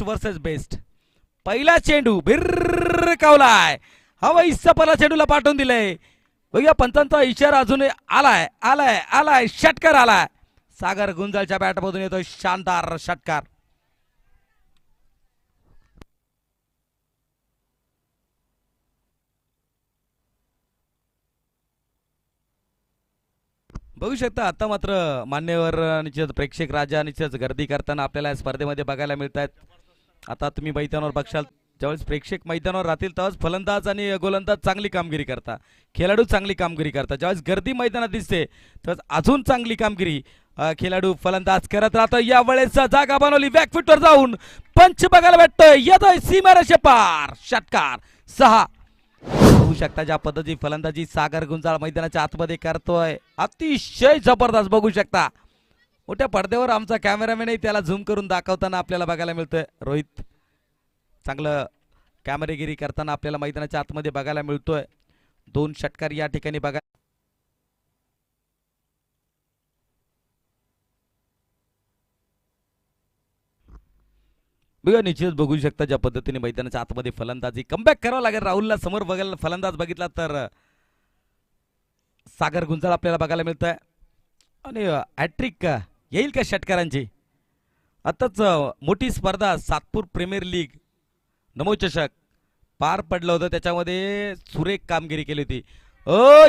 Versus best. पहिला चेंडू भिरकावलाय, हवाई सपाला चेंडूला पाठवून दिलंय. बघूया पंचांचा इशारा अजून आलाय आलाय आलाय. षटकार आलाय, सागर गुंजाळच्या बॅटमधून येतोय शानदार षटकार. बघू शकता आता मात्र मान्यवर निश्चित प्रेक्षक राजा निश्चित गर्दी करताना आपल्याला स्पर्धेमध्ये बघायला मिळत आहेत. आता तुम्ही मैदानावर बघशाल, ज्यावेळेस प्रेक्षक मैदानावर राहतील तेव्हाच फलंदाज आणि गोलंदाज चांगली कामगिरी करता, खेळाडू चांगली कामगिरी करतात. ज्यावेळेस गर्दी मैदानात दिसते त्यावेळेस अजून चांगली कामगिरी खेळाडू फलंदाज करत राहतो. यावेळेस जागा बनवली, बॅकफुटवर जाऊन पंच बघायला भेटतोय, येतोय सीमारेषे पार, षटकार 6. होऊ शकता ज्या पद्धती फलंदाजी सागर गुंजाळ मैदानाच्या आतमध्ये करतोय, अतिशय जबरदस्त. बघू शकता मोठ्या पडद्यावर आमचा कॅमेरामॅनही त्याला झूम करून दाखवताना आपल्याला बघायला मिळतोय. रोहित चांगलं कॅमेरेगिरी करताना आपल्याला मैदानाच्या आतमध्ये बघायला मिळतोय. 2 षटकार या ठिकाणी बघा. बघा निश्चित बघू शकता ज्या पद्धतीने मैदानाच्या आतमध्ये फलंदाजी कमबॅक करावं लागेल. राहुलला समोर बघायला फलंदाज बघितला तर सागर गुंजाळ आपल्याला बघायला मिळत आहे. आणि हॅट्रिक येईल का षटकारांची? आताच मोठी स्पर्धा सातपूर प्रीमियर लीग नमोचषक पार पडलं होतं, त्याच्यामध्ये सुरेख कामगिरी केली होती.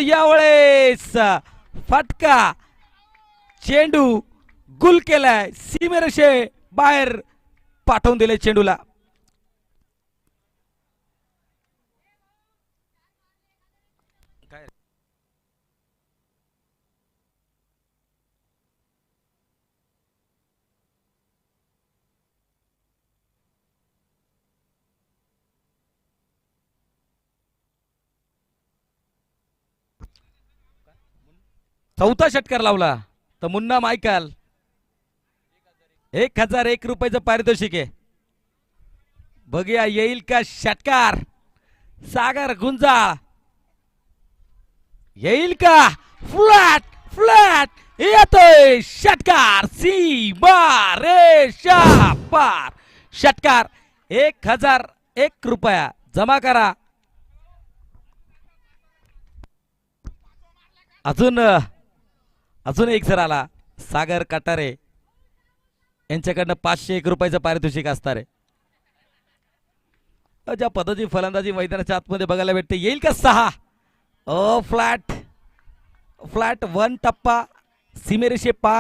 यावेळेस फटका चेंडू गुल केलाय, सीमेरेषे बाहेर पाठवून दिले चेंडूला. चौथा षटकार लावला तर मुन्ना मायकल 1001 रुपयाचं पारितोषिक आहे. बघूया येईल का षटकार सागर गुंजाळ, येईल का? फ्लॅट फ्लॅट येतोय षटकार, सीमारेषा पार, षटकार 1001 रुपया जमा करा. अजून एक सर आला, सागर कटारे यांच्याकडनं 501 रुपयाचं पारितोषिक असणार आहे. ज्या पद्धती फलंदाजी मैदानाच्या आतमध्ये बघायला भेटते, येईल का 6? फ्लॅट फ्लॅट 1 टप्पा सीमेरेषे पार.